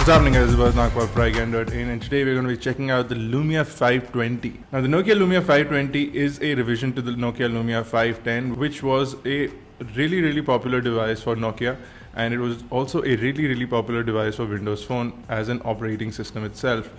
What's happening guys, this is Bharat and today we're going to be checking out the Lumia 520. Now the Nokia Lumia 520 is a revision to the Nokia Lumia 510, which was a really popular device for Nokia, and it was also a really popular device for Windows Phone as an operating system itself.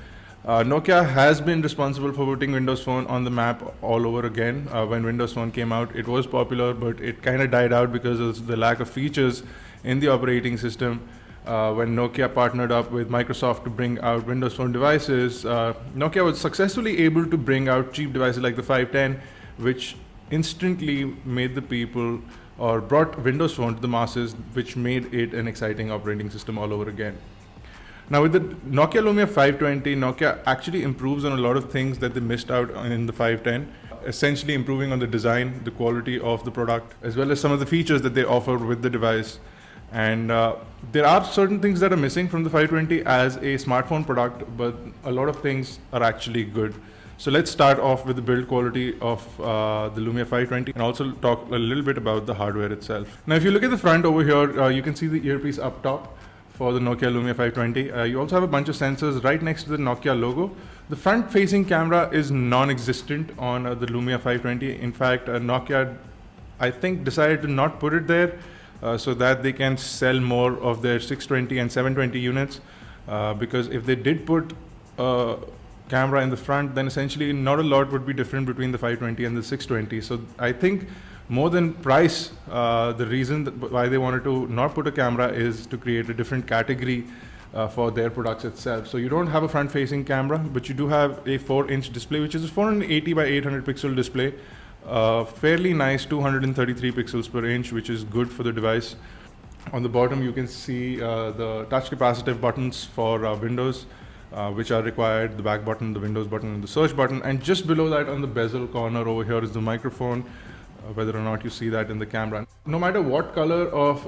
Nokia has been responsible for putting Windows Phone on the map all over again. When Windows Phone came out, it was popular, but it kind of died out because of the lack of features in the operating system. When Nokia partnered up with Microsoft to bring out Windows Phone devices, Nokia was successfully able to bring out cheap devices like the 510, which instantly made the people or brought Windows Phone to the masses, which made it an exciting operating system all over again. Now with the Nokia Lumia 520, Nokia actually improves on a lot of things that they missed out on in the 510, essentially improving on the design, the quality of the product, as well as some of the features that they offer with the device. And there are certain things that are missing from the 520 as a smartphone product, but a lot of things are actually good. So let's start off with the build quality of the Lumia 520 and also talk a little bit about the hardware itself. Now if you look at the front over here, you can see the earpiece up top for the Nokia Lumia 520. You also have a bunch of sensors right next to the Nokia logo. The front facing camera is non-existent on the Lumia 520. In fact, Nokia, I think, decided to not put it there so that they can sell more of their 620 and 720 units, because if they did put a camera in the front, then essentially not a lot would be different between the 520 and the 620. So I think more than price, the reason why they wanted to not put a camera is to create a different category for their products itself. So you don't have a front facing camera, but you do have a 4-inch display, which is a 480 by 800 pixel display. Fairly nice 233 pixels per inch, which is good for the device. On the bottom you can see the touch capacitive buttons for Windows, which are required, the back button, the Windows button, and the search button. And just below that on the bezel corner over here is the microphone, whether or not you see that in the camera. No matter what color of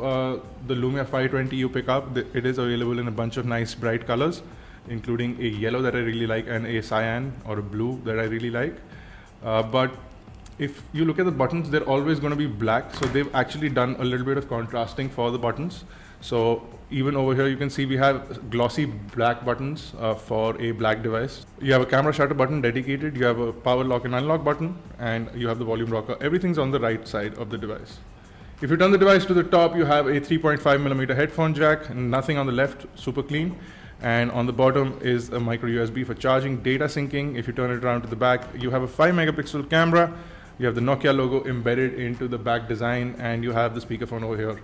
the Lumia 520 you pick up, it is available in a bunch of nice bright colors, including a yellow that I really like and a cyan or a blue that I really like. But if you look at the buttons, they're always going to be black, so they've actually done a little bit of contrasting for the buttons. So even over here you can see we have glossy black buttons for a black device. You have a camera shutter button dedicated, you have a power lock and unlock button, and you have the volume rocker. Everything's on the right side of the device. If you turn the device to the top, you have a 3.5mm headphone jack, and nothing on the left, super clean. And on the bottom is a micro USB for charging, data syncing. If you turn it around to the back, you have a 5-megapixel camera. You have the Nokia logo embedded into the back design, and you have the speakerphone over here.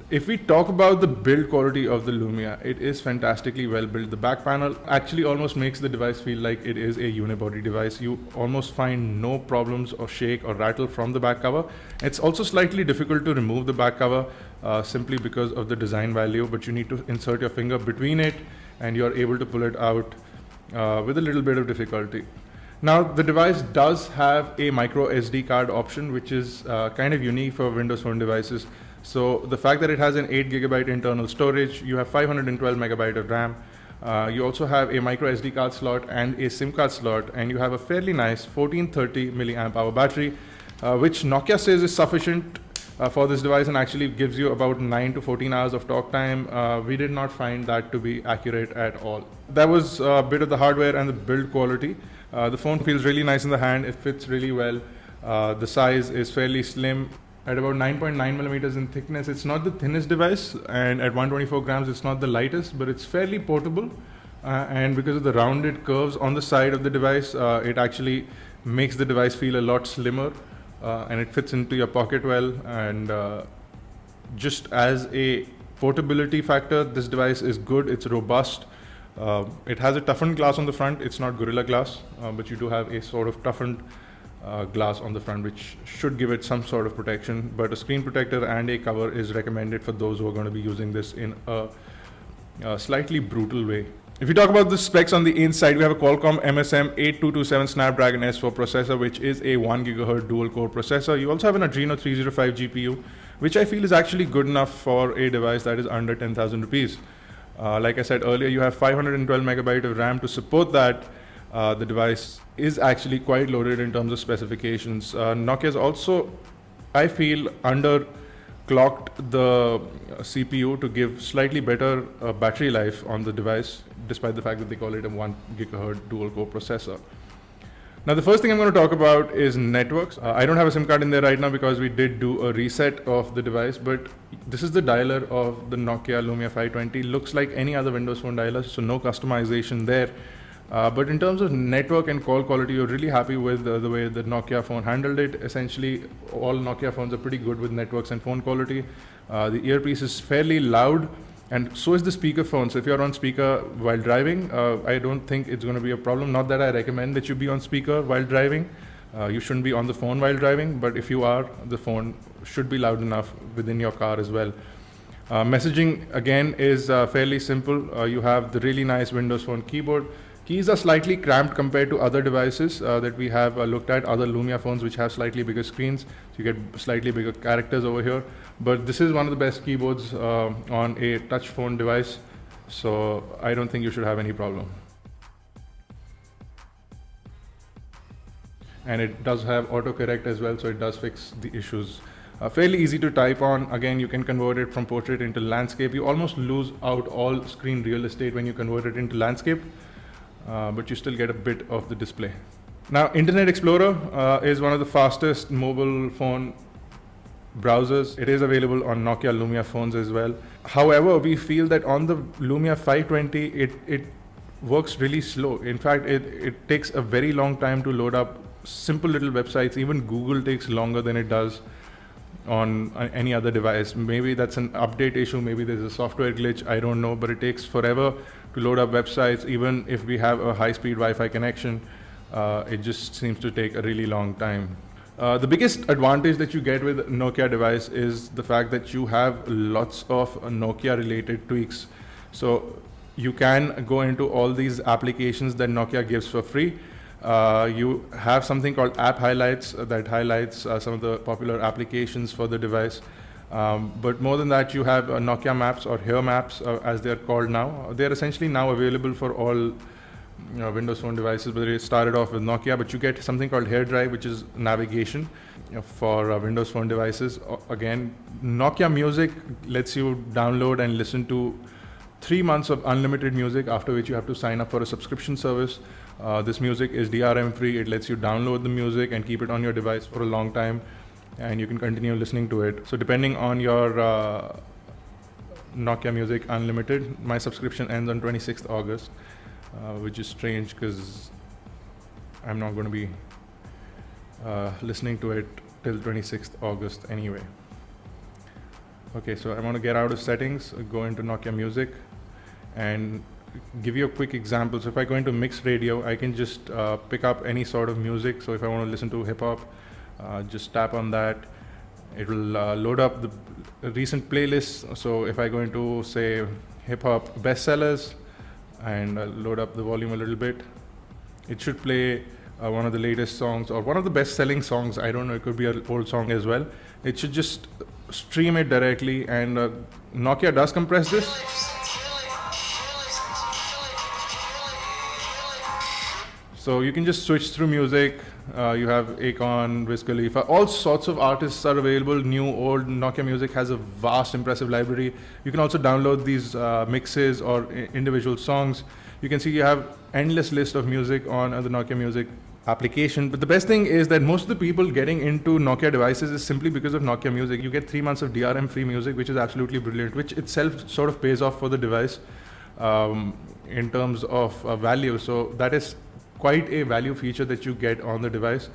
If we talk about the build quality of the Lumia, it is fantastically well built. The back panel actually almost makes the device feel like it is a unibody device. You almost find no problems or shake or rattle from the back cover. It's also slightly difficult to remove the back cover simply because of the design value, but you need to insert your finger between it and you're able to pull it out with a little bit of difficulty. Now the device does have a micro SD card option, which is kind of unique for Windows Phone devices. So the fact that it has an 8GB internal storage, you have 512 megabyte of RAM, you also have a micro SD card slot and a SIM card slot, and you have a fairly nice 1430 milliamp hour battery, which Nokia says is sufficient for this device and actually gives you about 9 to 14 hours of talk time. We did not find that to be accurate at all. That was a bit of the hardware and the build quality. The phone feels really nice in the hand, it fits really well. The size is fairly slim at about 9.9mm in thickness. It's not the thinnest device, and at 124 grams it's not the lightest, but it's fairly portable. And because of the rounded curves on the side of the device, it actually makes the device feel a lot slimmer, and it fits into your pocket well. And just as a portability factor, this device is good, it's robust. It has a toughened glass on the front. It's not Gorilla Glass, but you do have a sort of toughened glass on the front, which should give it some sort of protection. But a screen protector and a cover is recommended for those who are going to be using this in a slightly brutal way. If you talk about the specs on the inside, we have a Qualcomm MSM 8227 Snapdragon S4 processor, which is a 1 GHz dual core processor. You also have an Adreno 305 GPU, which I feel is actually good enough for a device that is under 10,000 rupees. Like I said earlier, you have 512 megabyte of RAM to support that. The device is actually quite loaded in terms of specifications. Nokia is also, I feel, under clocked the CPU to give slightly better battery life on the device, despite the fact that they call it a 1 gigahertz dual core processor. Now, the first thing I'm going to talk about is networks. I don't have a SIM card in there right now because we did do a reset of the device, but this is the dialer of the Nokia Lumia 520. Looks like any other Windows Phone dialer, so no customization there. But in terms of network and call quality, you're really happy with the way the Nokia phone handled it. Essentially, all Nokia phones are pretty good with networks and phone quality. The earpiece is fairly loud, and so is the speaker phone. So if you're on speaker while driving, I don't think it's going to be a problem. Not that I recommend that you be on speaker while driving. You shouldn't be on the phone while driving, but if you are, the phone should be loud enough within your car as well. Messaging again is fairly simple. You have the really nice Windows Phone keyboard. Keys are slightly cramped compared to other devices that we have looked at, other Lumia phones which have slightly bigger screens. So you get slightly bigger characters over here. But this is one of the best keyboards on a touch phone device. So I don't think you should have any problem. And it does have autocorrect as well, so it does fix the issues. Fairly easy to type on. Again, you can convert it from portrait into landscape. You almost lose out all screen real estate when you convert it into landscape. But you still get a bit of the display. Now, Internet Explorer is one of the fastest mobile phone browsers. It is available on Nokia Lumia phones as well. However, we feel that on the Lumia 520, it works really slow. In fact, it takes a very long time to load up simple little websites. Even Google takes longer than it does on any other device. Maybe that's an update issue, maybe there's a software glitch, I don't know, but it takes forever to load up websites. Even if we have a high-speed Wi-Fi connection, it just seems to take a really long time. The biggest advantage that you get with Nokia device is the fact that you have lots of Nokia related tweaks. So you can go into all these applications that Nokia gives for free. You have something called app highlights that highlights some of the popular applications for the device. But more than that, you have Nokia Maps or Here Maps as they're called now. They're essentially now available for all Windows Phone devices, but they started off with Nokia. But you get something called Here Drive, which is navigation for Windows Phone devices. Again, Nokia Music lets you download and listen to 3 months of unlimited music, after which you have to sign up for a subscription service. This music is DRM free. It lets you download the music and keep it on your device for a long time, and you can continue listening to it. So depending on your Nokia Music Unlimited, my subscription ends on 26th August, which is strange because I'm not going to be listening to it till 26th August anyway. Okay, so I want to get out of settings, go into Nokia Music, and give you a quick example. So if I go into mixed radio, I can just pick up any sort of music. So if I want to listen to hip hop, just tap on that. It will load up the recent playlists. So if I go into, say, hip hop bestsellers and load up the volume a little bit, it should play one of the latest songs or one of the best selling songs. I don't know, it could be an old song as well. It should just stream it directly, and Nokia does compress this. So you can just switch through music. You have Akon, Wiz Khalifa, all sorts of artists are available, new, old. Nokia Music has a vast, impressive library. You can also download these mixes or individual songs. You can see you have endless list of music on the Nokia Music application. But the best thing is that most of the people getting into Nokia devices is simply because of Nokia Music. You get 3 months of DRM free music, which is absolutely brilliant, which itself sort of pays off for the device in terms of value. So that is quite a value feature that you get on the device.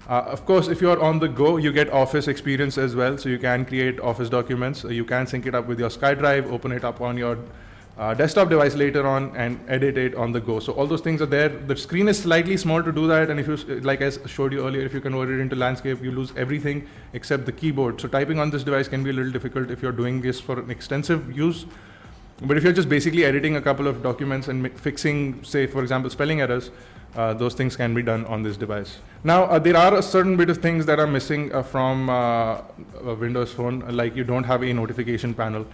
Of course, if you're on the go, you get Office experience as well. So you can create Office documents. You can sync it up with your SkyDrive, open it up on your desktop device later on, and edit it on the go. So all those things are there. The screen is slightly small to do that, and if you, like I showed you earlier, if you convert it into landscape, you lose everything except the keyboard. So typing on this device can be a little difficult if you're doing this for an extensive use. But if you're just basically editing a couple of documents and fixing, say, for example, spelling errors, those things can be done on this device. Now, there are a certain bit of things that are missing from a Windows Phone, like you don't have a notification panel.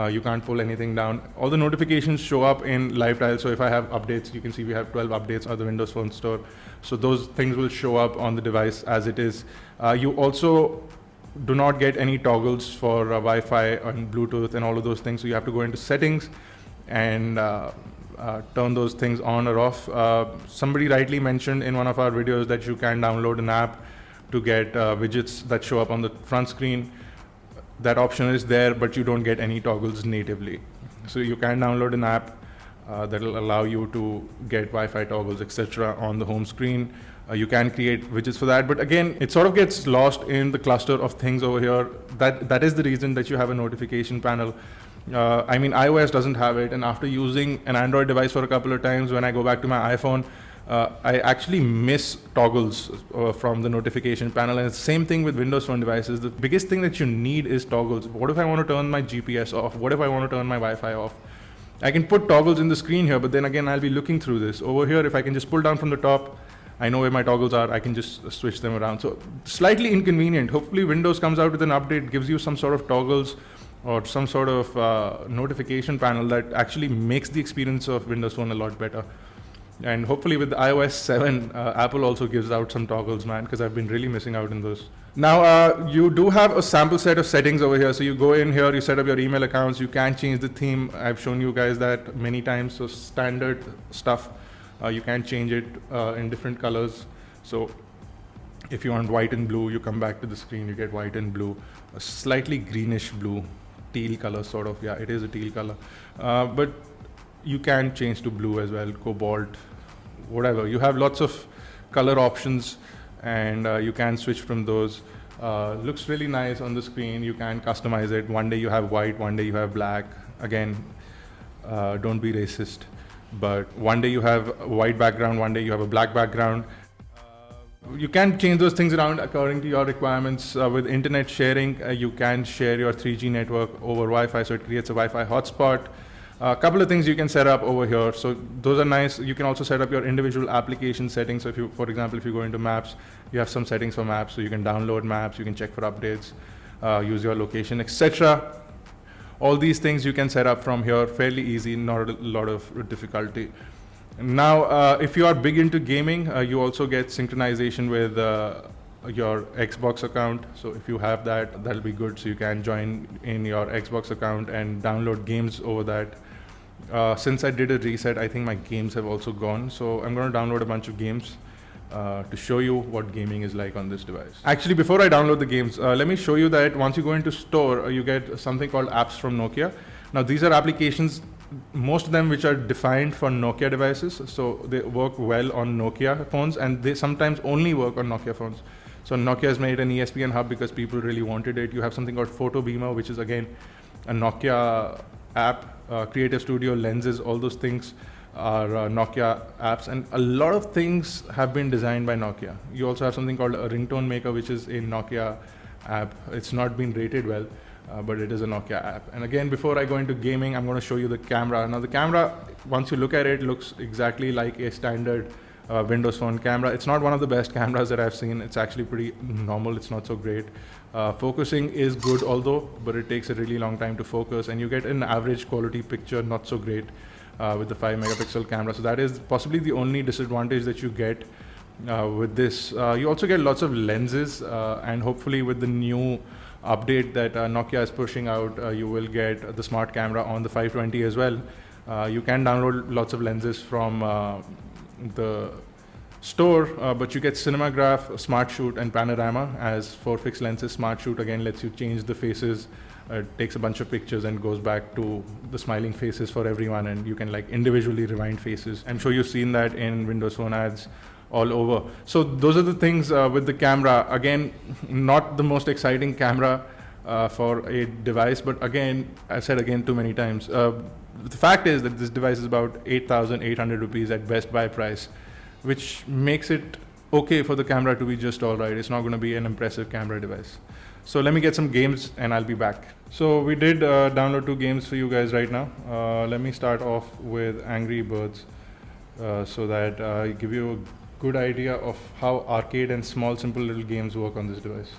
You can't pull anything down. All the notifications show up in live tile. So if I have updates, you can see we have 12 updates on the Windows Phone store. So those things will show up on the device as it is. You also do not get any toggles for Wi-Fi and Bluetooth and all of those things. So you have to go into settings and turn those things on or off. Somebody rightly mentioned in one of our videos that you can download an app to get widgets that show up on the front screen. That option is there, but you don't get any toggles natively. So you can download an app that will allow you to get Wi-Fi toggles, etc. on the home screen. You can create widgets for that, but again, it sort of gets lost in the cluster of things over here. That is the reason that you have a notification panel. I mean, iOS doesn't have it, and after using an Android device for a couple of times, when I go back to my iPhone, I actually miss toggles from the notification panel. And it's the same thing with Windows Phone devices. The biggest thing that you need is toggles. What if I want to turn my GPS off? What if I want to turn my Wi-Fi off? I can put toggles in the screen here, but then again, I'll be looking through this. Over here, if I can just pull down from the top, I know where my toggles are. I can just switch them around. So slightly inconvenient. Hopefully Windows comes out with an update, gives you some sort of toggles or some sort of notification panel that actually makes the experience of Windows Phone a lot better. And hopefully with iOS 7, Apple also gives out some toggles, man, because I've been really missing out on those. Now, you do have a sample set of settings over here. So you go in here, you set up your email accounts, you can change the theme. I've shown you guys that many times. So standard stuff. You can change it in different colors. So if you want white and blue, you come back to the screen, you get white and blue, a slightly greenish blue, teal color sort of. Yeah, it is a teal color. But you can change to blue as well, cobalt, whatever. You have lots of color options and you can switch from those. Looks really nice on the screen. You can customize it. One day you have white, one day you have black. Again, don't be racist. But one day you have a white background, one day you have a black background. You can change those things around according to your requirements. With internet sharing, you can share your 3G network over Wi-Fi, so it creates a Wi-Fi hotspot. A couple of things you can set up over here. So those are nice. You can also set up your individual application settings. So if you, for example, if you go into Maps, you have some settings for Maps. So you can download Maps, you can check for updates, use your location, etc. All these things you can set up from here, fairly easy, not a lot of difficulty. Now, if you are big into gaming, you also get synchronization with your Xbox account. So if you have that, that'll be good. So you can join in your Xbox account and download games over that. Since I did a reset, I think my games have also gone. So I'm going to download a bunch of games to show you what gaming is like on this device. Actually, before I download the games, let me show you that once you go into store, you get something called apps from Nokia. Now, these are applications, most of them which are defined for Nokia devices. So they work well on Nokia phones, and they sometimes only work on Nokia phones. So Nokia has made an ESPN hub because people really wanted it. You have something called Photo Beamer, which is again a Nokia app, Creative Studio, lenses, all those things are Nokia apps, and a lot of things have been designed by Nokia. You also have something called a ringtone maker, which is a Nokia app. It's not been rated well, but it is a Nokia app. And again, before I go into gaming, I'm going to show you the camera. Now the camera, once you look at it, looks exactly like a standard Windows Phone camera. It's not one of the best cameras that I've seen. It's actually pretty normal. It's not so great. Focusing is good although, but it takes a really long time to focus, and you get an average quality picture, not so great. With the 5 megapixel camera. So that is possibly the only disadvantage that you get with this. You also get lots of lenses, and hopefully with the new update that Nokia is pushing out, you will get the smart camera on the 520 as well. You can download lots of lenses from the store, but you get Cinemagraph, Smart Shoot, and Panorama as 4 fixed lenses. Smart Shoot again lets you change the faces. Takes a bunch of pictures and goes back to the smiling faces for everyone, and you can like individually rewind faces. I'm sure you've seen that in Windows Phone ads all over. So those are the things with the camera. Again, not the most exciting camera for a device, but again, I said again too many times. The fact is that this device is about 8,800 rupees at Best Buy price, which makes it okay for the camera to be just all right. It's not going to be an impressive camera device. So let me get some games and I'll be back. So we did download 2 games for you guys right now. Let me start off with Angry Birds so that I give you a good idea of how arcade and small simple little games work on this device.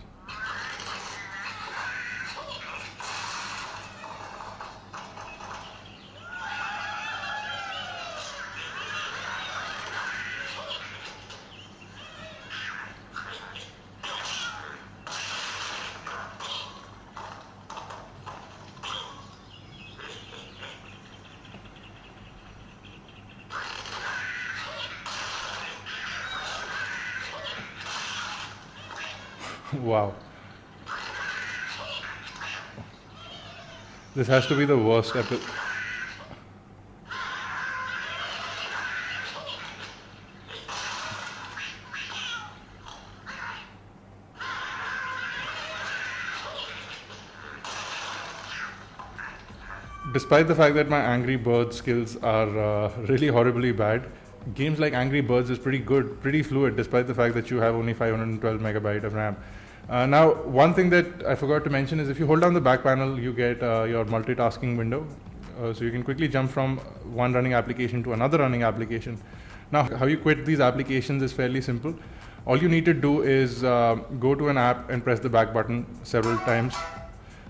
Wow. This has to be the worst episode. Despite the fact that my Angry Birds skills are really horribly bad, games like Angry Birds is pretty good, pretty fluid, despite the fact that you have only 512 megabyte of RAM. Now, one thing that I forgot to mention is if you hold down the back panel, you get your multitasking window. So you can quickly jump from one running application to another running application. Now, how you quit these applications is fairly simple. All you need to do is go to an app and press the back button several times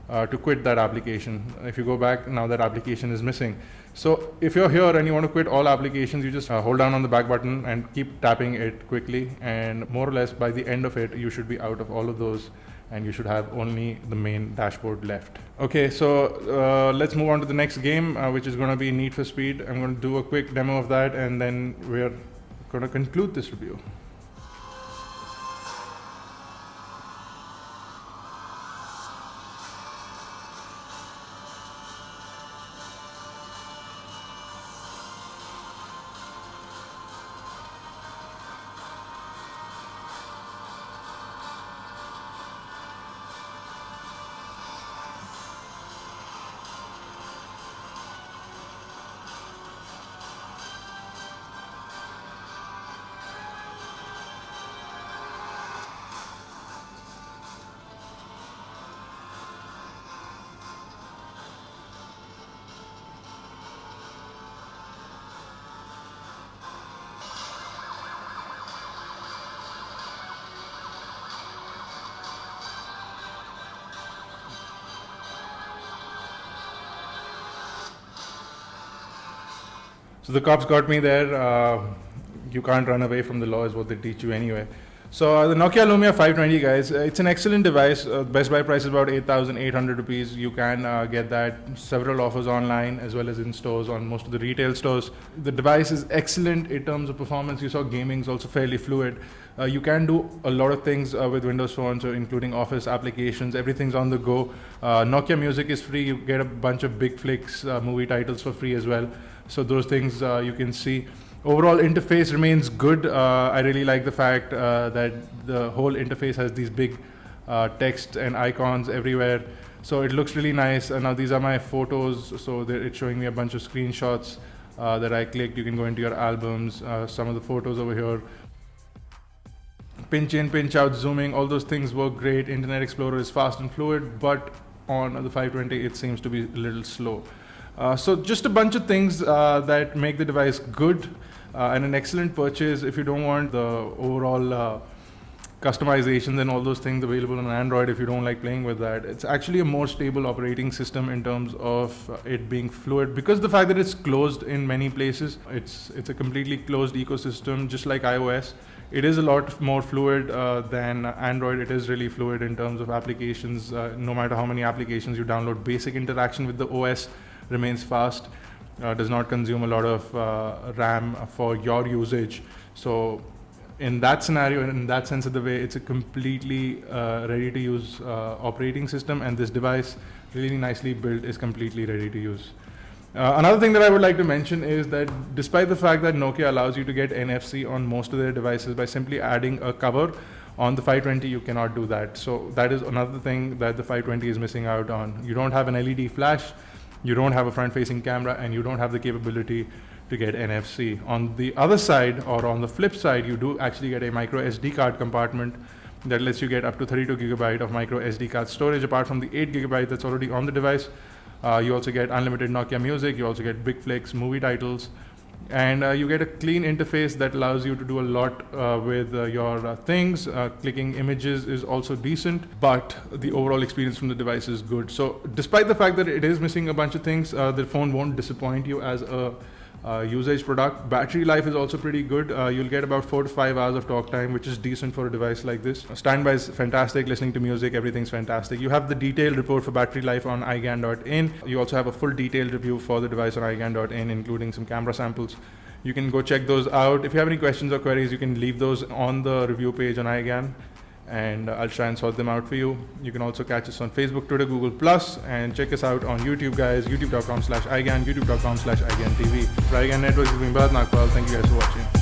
to quit that application. If you go back, now that application is missing. So if you're here and you want to quit all applications, you just hold down on the back button and keep tapping it quickly, and more or less by the end of it, you should be out of all of those and you should have only the main dashboard left. Okay, so let's move on to the next game, which is going to be Need for Speed. I'm going to do a quick demo of that and then we're going to conclude this review. So the cops got me there. You can't run away from the law is what they teach you anyway. So the Nokia Lumia 520, guys, it's an excellent device. Best buy price is about 8,800 rupees. You can get that several offers online as well as in stores on most of the retail stores. The device is excellent in terms of performance. You saw gaming is also fairly fluid. You can do a lot of things with Windows Phone, so including Office applications. Everything's on the go. Nokia Music is free. You get a bunch of big flicks, movie titles for free as well. So those things you can see. Overall interface remains good. I really like the fact that the whole interface has these big text and icons everywhere. So it looks really nice. And now these are my photos. So it's showing me a bunch of screenshots that I clicked. You can go into your albums, some of the photos over here. Pinch in, pinch out, zooming, all those things work great. Internet Explorer is fast and fluid, but on the 520 it seems to be a little slow. So just a bunch of things that make the device good and an excellent purchase if you don't want the overall customizations and all those things available on Android. If you don't like playing with that, it's actually a more stable operating system in terms of it being fluid, because the fact that it's closed in many places. It's a completely closed ecosystem, just like iOS. It is a lot more fluid than Android. It is really fluid in terms of applications. No matter how many applications you download, basic interaction with the OS remains fast, does not consume a lot of RAM for your usage. So in that scenario and in that sense of the way, it's a completely ready to use operating system, and this device, really nicely built, is completely ready to use. Another thing that I would like to mention is that despite the fact that Nokia allows you to get NFC on most of their devices by simply adding a cover, on the 520 you cannot do that. So that is another thing that the 520 is missing out on. You don't have an LED flash, you don't have a front-facing camera, and you don't have the capability to get NFC. On the other side, or on the flip side, you do actually get a micro SD card compartment that lets you get up to 32 gigabyte of micro SD card storage, apart from the 8 gigabyte that's already on the device. You also get unlimited Nokia Music, you also get big flicks, movie titles, and you get a clean interface that allows you to do a lot with your things. Clicking images is also decent, but the overall experience from the device is good. So despite the fact that it is missing a bunch of things, the phone won't disappoint you as a usage product. Battery life is also pretty good. You'll get about 4 to 5 hours of talk time, which is decent for a device like this. Standby is fantastic. Listening to music, everything's fantastic. You have the detailed report for battery life on iGyaan.in. You also have a full detailed review for the device on iGyaan.in, including some camera samples. You can go check those out. If you have any questions or queries, you can leave those on the review page on iGyaan. and I'll try and sort them out for you. You can also catch us on Facebook, Twitter, Google Plus, and check us out on YouTube, guys. YouTube.com/iGyaan, YouTube.com/iGyaan TV. For iGyaan Network, this has been Bharat. Thank you guys for watching.